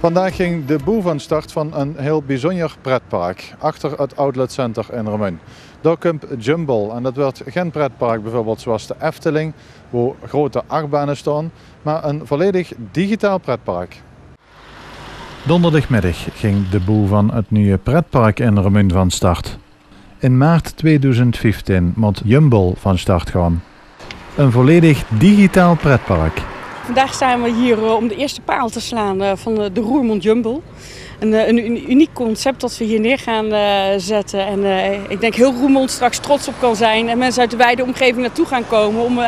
Vandaag ging de bouw van start van een heel bijzonder pretpark achter het Outlet Center in Romijn. Daar komt Jumble en dat wordt geen pretpark bijvoorbeeld zoals de Efteling, waar grote achtbanen staan, maar een volledig digitaal pretpark. Donderdagmiddag ging de bouw van het nieuwe pretpark in Romijn van start. In maart 2015 moet Jumble van start gaan. Een volledig digitaal pretpark. Vandaag staan we hier om de eerste paal te slaan van de Roermond Jumble. Een uniek concept dat we hier neer gaan zetten. En ik denk heel Roermond straks trots op kan zijn. En mensen uit de wijde omgeving naartoe gaan komen om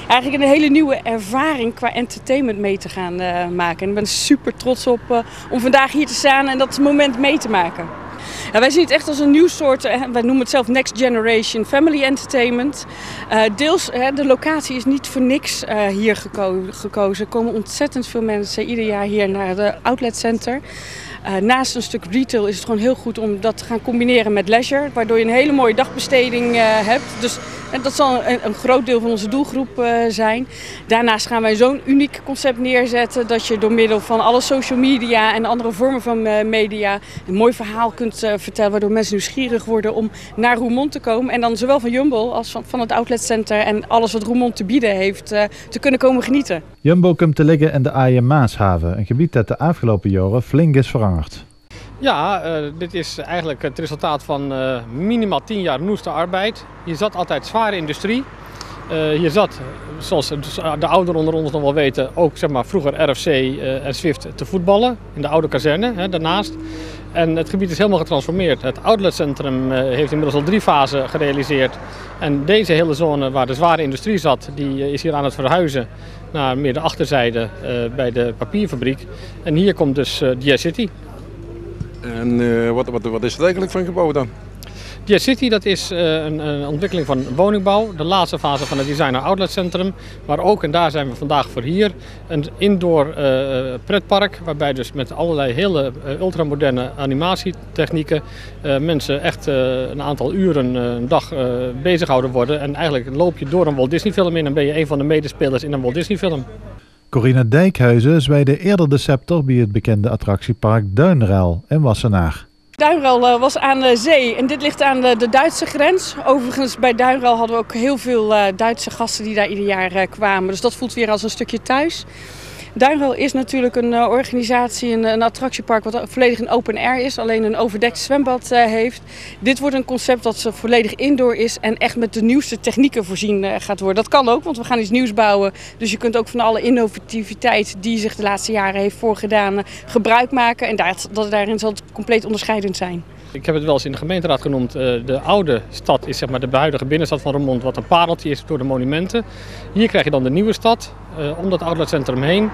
eigenlijk een hele nieuwe ervaring qua entertainment mee te gaan maken. En ik ben super trots op om vandaag hier te staan en dat moment mee te maken. Ja, wij zien het echt als een nieuw soort, wij noemen het zelf Next Generation Family Entertainment. Deels, de locatie is niet voor niks hier gekozen. Er komen ontzettend veel mensen ieder jaar hier naar het Outlet Center. Naast een stuk retail is het gewoon heel goed om dat te gaan combineren met leisure, waardoor je een hele mooie dagbesteding hebt. Dus dat zal een groot deel van onze doelgroep zijn. Daarnaast gaan wij zo'n uniek concept neerzetten dat je door middel van alle social media en andere vormen van media een mooi verhaal kunt vertellen, waardoor mensen nieuwsgierig worden om naar Roermond te komen. En dan zowel van Jumble als van het Outlet Center en alles wat Roermond te bieden heeft te kunnen komen genieten. Jumble komt te liggen in de A.M. Maashaven, een gebied dat de afgelopen jaren flink is veranderd. Ja, dit is eigenlijk het resultaat van minimaal 10 jaar noeste arbeid. Hier zat altijd zware industrie. Hier zat, zoals de ouderen onder ons nog wel weten, ook zeg maar, vroeger RFC en Zwift te voetballen in de oude kazerne daarnaast. En het gebied is helemaal getransformeerd. Het outletcentrum heeft inmiddels al 3 fasen gerealiseerd. En deze hele zone waar de zware industrie zat, die is hier aan het verhuizen naar meer de achterzijde bij de papierfabriek. En hier komt dus Jazz City. En wat is het eigenlijk van gebouw dan? Jazz City, dat is een ontwikkeling van woningbouw, de laatste fase van het Designer Outlet Centrum. Maar ook, en daar zijn we vandaag voor hier, een indoor pretpark waarbij dus met allerlei hele ultramoderne animatietechnieken mensen echt een aantal uren een dag bezighouden worden. En eigenlijk loop je door een Walt Disney film in en ben je een van de medespelers in een Walt Disney film. Corina Dijkhuizen zwaaide eerder de scepter bij het bekende attractiepark Duinruil in Wassenaar. Duinruil was aan de zee en dit ligt aan de Duitse grens. Overigens bij Duinruil hadden we ook heel veel Duitse gasten die daar ieder jaar kwamen. Dus dat voelt weer als een stukje thuis. Duinruil is natuurlijk een organisatie, een attractiepark wat volledig in open air is. Alleen een overdekt zwembad heeft. Dit wordt een concept dat volledig indoor is en echt met de nieuwste technieken voorzien gaat worden. Dat kan ook, want we gaan iets nieuws bouwen. Dus je kunt ook van alle innovativiteit die zich de laatste jaren heeft voorgedaan gebruik maken. En daarin zal het compleet onderscheidend zijn. Ik heb het wel eens in de gemeenteraad genoemd. De oude stad is zeg maar de huidige binnenstad van Roermond, wat een pareltje is door de monumenten. Hier krijg je dan de nieuwe stad, om dat outletcentrum heen.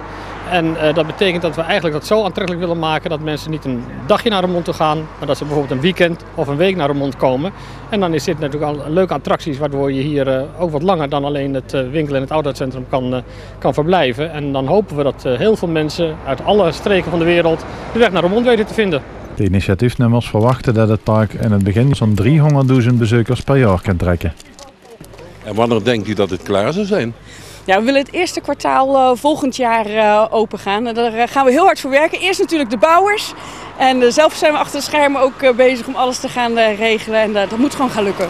En dat betekent dat we eigenlijk dat zo aantrekkelijk willen maken dat mensen niet een dagje naar Roermond toe gaan, maar dat ze bijvoorbeeld een weekend of een week naar Roermond komen. En dan is dit natuurlijk al een leuke attracties waardoor je hier ook wat langer dan alleen het winkel en het outletcentrum kan verblijven. En dan hopen we dat heel veel mensen uit alle streken van de wereld de weg naar Roermond weten te vinden. De initiatiefnemers verwachten dat het park in het begin zo'n 300.000 bezoekers per jaar kan trekken. En wanneer denkt u dat het klaar zou zijn? Ja, we willen het eerste kwartaal volgend jaar open gaan. Daar gaan we heel hard voor werken. Eerst natuurlijk de bouwers. En zelf zijn we achter de schermen ook bezig om alles te gaan regelen. En dat moet gewoon gaan lukken.